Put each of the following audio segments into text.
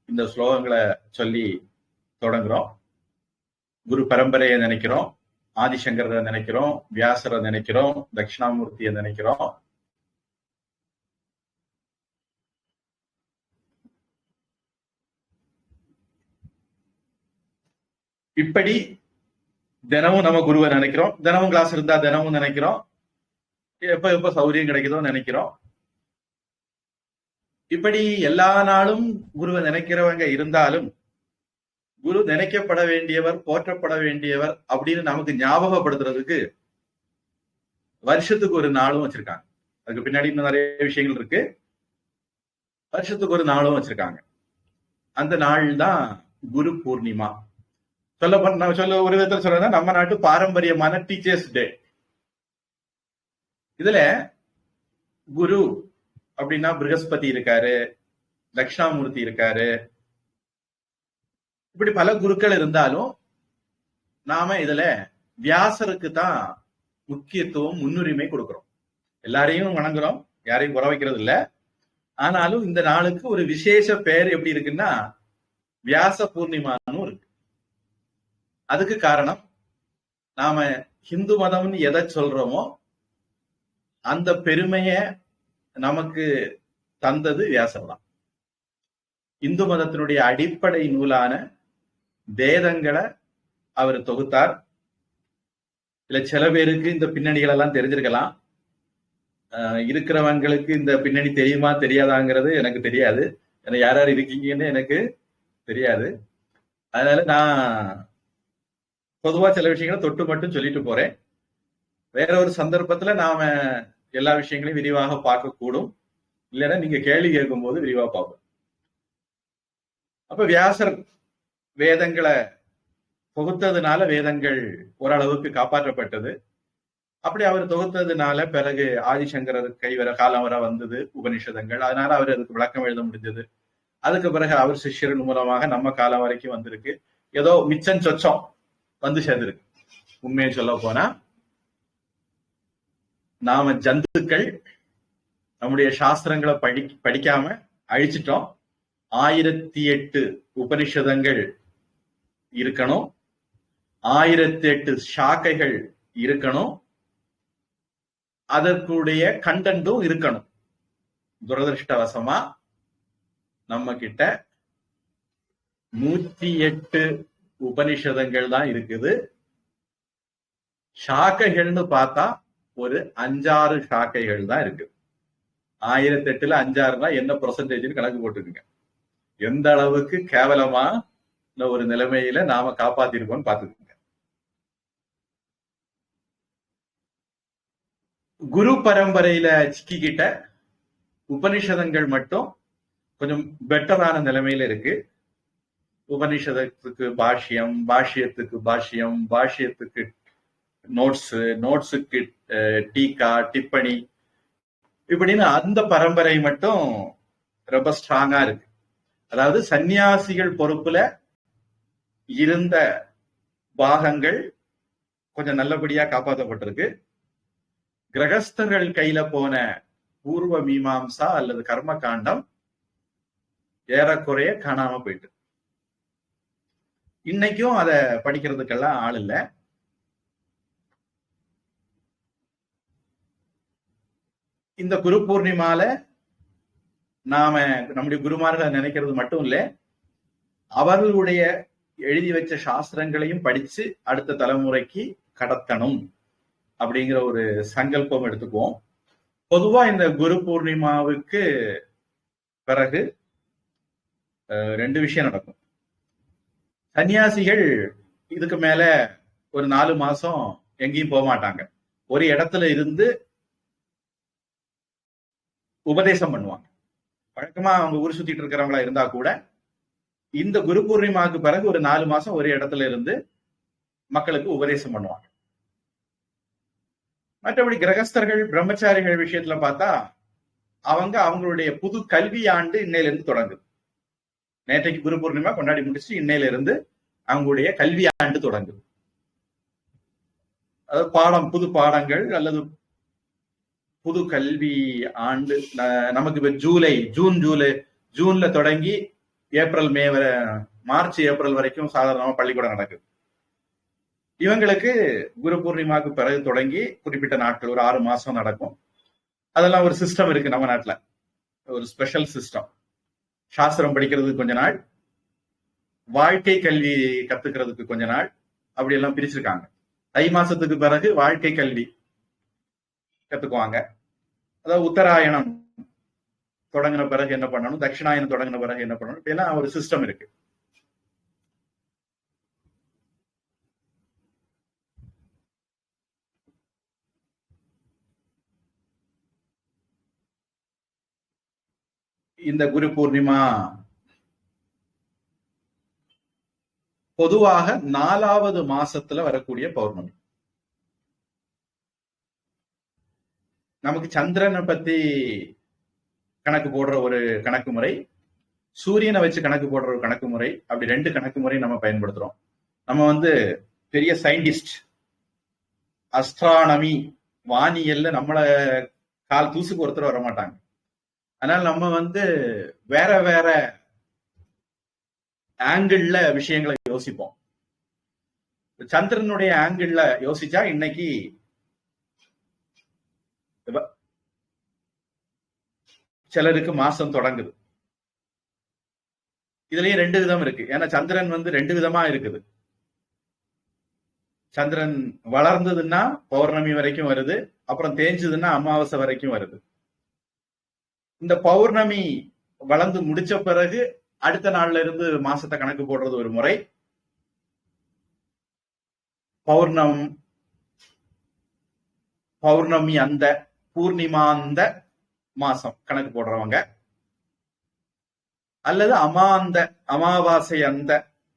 இந்த ஸ்லோகங்களை சொல்லி தொடங்குறோம். குரு பரம்பரையை நினைக்கிறோம், ஆதிசங்கரை நினைக்கிறோம், வியாசரை நினைக்கிறோம், தட்சிணாமூர்த்தியை நினைக்கிறோம். இப்படி தினமும் நம்ம குருவை நினைக்கிறோம். தினமும் கிளாஸ் இருந்தா தினமும் நினைக்கிறோம். எப்ப எப்ப சௌரியம் கிடைக்குதோ நினைக்கிறோம். இப்படி எல்லா நாளும் குருவை நினைக்கிறவங்க இருந்தாலும் குரு நினைக்கப்பட வேண்டியவர், போற்றப்பட வேண்டியவர் அப்படின்னு நமக்கு ஞாபகப்படுத்துறதுக்கு வருஷத்துக்கு ஒரு நாளும் வச்சிருக்காங்க. அதுக்கு பின்னாடி இன்னும் நிறைய விஷயங்கள் இருக்கு. வருஷத்துக்கு ஒரு நாளும் வச்சிருக்காங்க. அந்த நாள் தான் குரு பூர்ணிமா. சொல்ல ஒரு விதத்தில் சொல்றேன்னா நம்ம நாட்டு பாரம்பரியமான டீச்சர்ஸ் டே. இதுல குரு அப்படின்னா ப்ரஹஸ்பதி இருக்காரு, தட்சிணாமூர்த்தி இருக்காரு, இப்படி பல குருக்கள் இருந்தாலும் நாம இதுல வியாசருக்கு தான் முக்கியத்துவம், முன்னுரிமை கொடுக்கிறோம். எல்லாரையும் வணங்குறோம், யாரையும் குறை வைக்கிறது இல்ல. ஆனாலும் இந்த நாளுக்கு ஒரு விசேஷ பெயர் எப்படி இருக்குன்னா வியாச பூர்ணிமான்னு இருக்கு. அதுக்கு காரணம் நாம ஹிந்து மதம்னு எதை சொல்றோமோ அந்த பெருமைய நமக்கு தந்தது வியாசர் தான். இந்து மதத்தினுடைய அடிப்படை நூலான வேதங்களை அவர் தொகுத்தார். இல்ல சில பேருக்கு இந்த பின்னணிகள் எல்லாம் தெரிஞ்சிருக்கலாம். இருக்கிறவங்களுக்கு இந்த பின்னணி தெரியுமா தெரியாதாங்கிறது எனக்கு தெரியாது. ஏன்னா யார் யார் இருக்கீங்கன்னு எனக்கு தெரியாது. அதனால நான் பொதுவா சில விஷயங்களை தொட்டு மட்டும் சொல்லிட்டு போறேன். வேற ஒரு சந்தர்ப்பத்துல நாம எல்லா விஷயங்களையும் விரிவாக பார்க்க கூடும். இல்லைன்னா நீங்க கேள்வி கேட்கும் போது விரிவா பார்ப்போம். அப்ப வியாசர் வேதங்களை தொகுத்ததுனால வேதங்கள் ஓரளவுக்கு காப்பாற்றப்பட்டது. அப்படி அவர் தொகுத்ததுனால பிறகு ஆதிசங்கரர் கைவர காலம் வர வந்தது உபனிஷதங்கள். அதனால அவர் அதுக்கு விளக்கம் எழுத முடிஞ்சது. அதுக்கு பிறகு அவர் சிஷ்யரின் மூலமாக நம்ம காலம் வரைக்கும் வந்திருக்கு. ஏதோ மிச்சம் சொச்சம் வந்து சேர்ந்திருக்கு. உண்மையை சொல்ல போனா நாம ஜந்துக்கள் நம்முடைய சாஸ்திரங்களை படிக்காம அழிச்சிட்டோம். 1008 உபனிஷதங்கள் இருக்கணும், 1008 சாக்கைகள் இருக்கணும், அதற்குடைய கண்டென்ட்டும் இருக்கணும். துரதிருஷ்டவசமா நம்ம கிட்ட 108 உபனிஷதங்கள் தான் இருக்குது. சாக்கைகள்னு பார்த்தா ஒரு 5-6 சாக்கைகள் தான் இருக்கு. 1008ல 5-6னா என்ன பெர்சன்டேஜ் கணக்கு போட்டுக்குங்க. எந்த அளவுக்கு கேவலமா ஒரு நிலைமையில நாம காப்பாத்திருக்கோம் பாத்துக்கோங்க. குரு பரம்பரையில சிக்கிக்கிட்ட உபனிஷதங்கள் மட்டும் கொஞ்சம் பெட்டரான நிலைமையில இருக்கு. உபனிஷதத்துக்கு பாஷ்யம், பாஷ்யத்துக்கு பாஷ்யம், பாஷ்யத்துக்கு நோட்ஸ், நோட்ஸுக்கு டீகா, டிப்பணி, இப்படின்னு அந்த பரம்பரை மட்டும் ரொம்ப ஸ்ட்ராங்கா இருக்கு. அதாவது சன்னியாசிகள் பொறுப்புல இருந்த பாகங்கள் கொஞ்சம் நல்லபடியா காப்பாற்றப்பட்டிருக்கு. கிரகஸ்தர்கள் கையில போன பூர்வ மீமாம்சா அல்லது கர்ம காண்டம் ஏறக்குறைய காணாம போயிட்டு. இன்னைக்கும் அதை படிக்கிறதுக்கெல்லாம் ஆள் இல்லை. இந்த குரு பூர்ணிமால நாம நம்முடைய குருமார்களை நினைக்கிறது மட்டும் இல்ல, அவர்களுடைய எழுதி வச்ச சாஸ்திரங்களையும் படிச்சு அடுத்த தலைமுறைக்கு கடத்தணும் அப்படிங்கிற ஒரு சங்கல்பம் எடுத்துக்குவோம். பொதுவா இந்த குரு பூர்ணிமாவுக்கு பிறகு 2 விஷயம் நடக்கும். சன்னியாசிகள் இதுக்கு மேல ஒரு 4 மாசம் எங்கேயும் போக மாட்டாங்க. ஒரு இடத்துல இருந்து உபதேசம் பண்ணுவாங்க. வழக்கமா அவங்க ஊர் சுத்திட்டு இருக்கிறவங்களா இருந்தா கூட இந்த குரு பூர்ணிமாவுக்கு பிறகு ஒரு 4 மாசம் ஒரு இடத்துல இருந்து மக்களுக்கு உபதேசம் பண்ணுவாங்க. மற்றபடி கிரகஸ்தர்கள், பிரம்மச்சாரிகள் விஷயத்துல பார்த்தா அவங்களுடைய புது கல்வி ஆண்டு இன்னையில இருந்து தொடங்குது. நேற்றைக்கு குரு பூர்ணிமா கொண்டாடி முடிச்சு இன்னையில இருந்து அவங்களுடைய கல்வி ஆண்டு தொடங்குது. அதாவது புது பாடங்கள் அல்லது புது கல்வி ஆண்டு நமக்கு இப்ப ஜூன்ல தொடங்கி ஏப்ரல் மே வரை, மார்ச் ஏப்ரல் வரைக்கும் சாதாரணமா பள்ளிக்கூடம் நடக்குது. இவங்களுக்கு குரு பூர்ணிமாவுக்கு பிறகு தொடங்கி குறிப்பிட்ட நாட்கள் ஒரு 6 மாசம் நடக்கும். அதெல்லாம் ஒரு சிஸ்டம் இருக்கு நம்ம நாட்டுல, ஒரு ஸ்பெஷல் சிஸ்டம். சாஸ்திரம் படிக்கிறதுக்கு கொஞ்ச நாள், வாழ்க்கை கல்வி கத்துக்கிறதுக்கு கொஞ்ச நாள், அப்படி எல்லாம் பிரிச்சிருக்காங்க. தை மாசத்துக்கு பிறகு வாழ்க்கை கல்வி கத்துக்குவாங்க. அதாவது உத்தராயணம் தொடங்கின பிறகு என்ன பண்ணணும், தட்சிணாயனம் தொடங்கின பிறகு என்ன பண்ணணும், இப்ப ஒரு சிஸ்டம் இருக்கு. இந்த குரு பூர்ணிமா பொதுவாக 4வது மாசத்துல வரக்கூடிய பௌர்ணமி. நமக்கு சந்திரனை பத்தி கணக்கு போடுற ஒரு கணக்கு முறை, சூரியனை வச்சு கணக்கு போடுற ஒரு கணக்கு முறை, அப்படி 2 கணக்கு முறை நம்ம பயன்படுத்துறோம். நம்ம பெரிய சயின்டிஸ்ட், அஸ்ட்ரானமி, வானியல்ல நம்மள கால் தூசுக்கு ஒருத்தர் வர மாட்டாங்க. அதனால நம்ம வேற வேற ஆங்கிள் விஷயங்களை யோசிப்போம். சந்திரனுடைய ஆங்கிள் யோசிச்சா இன்னைக்கு சிலருக்கு மாசம் தொடங்குது. இதுலயே 2 விதம் இருக்கு. ஏன்னா சந்திரன் 2 விதமா இருக்குது. சந்திரன் வளர்ந்ததுன்னா பௌர்ணமி வரைக்கும் வருது, அப்புறம் தேஞ்சதுன்னா அமாவாசை வரைக்கும் வருது. இந்த பௌர்ணமி வளர்ந்து முடிச்ச பிறகு அடுத்த நாள்ல இருந்து மாசத்தை கணக்கு போடுறது ஒரு முறை. பௌர்ணமி அந்த பூர்ணிமாந்த மாசம் கணக்கு போடுறவங்க, அல்லது அமாவாசை அந்த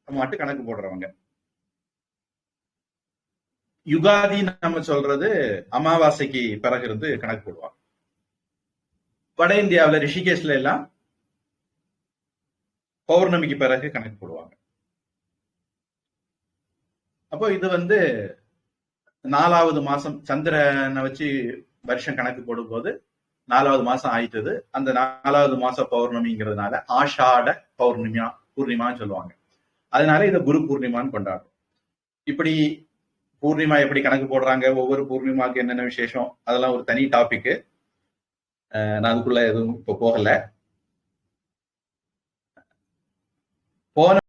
மாட்டு கணக்கு போடுறவங்க. யுகாதி நம்ம சொல்றது அமாவாசைக்கு பிறகு இருந்து கணக்கு போடுவாங்க. வட இந்தியாவில் ரிஷிகேஷ்ல எல்லாம் பௌர்ணமிக்கு பிறகு கணக்கு போடுவாங்க. அப்போ இது 4வது மாசம் சந்திரனை வச்சு வருஷம் கணக்கு போடும்போது 4வது மாசம் ஆயிட்டது. அந்த 4வது மாச பௌர்ணமிங்கிறதுனால ஆஷாட பூர்ணிமான்னு சொல்லுவாங்க. அதனால இதை குரு பூர்ணிமான்னு கொண்டாடுறோம். இப்படி பூர்ணிமா எப்படி கணக்கு போடுறாங்க, ஒவ்வொரு பூர்ணிமாவுக்கு என்னென்ன விசேஷம், அதெல்லாம் ஒரு தனி டாபிக். நான் அதுக்குள்ள எதுவும் இப்ப போகல. போன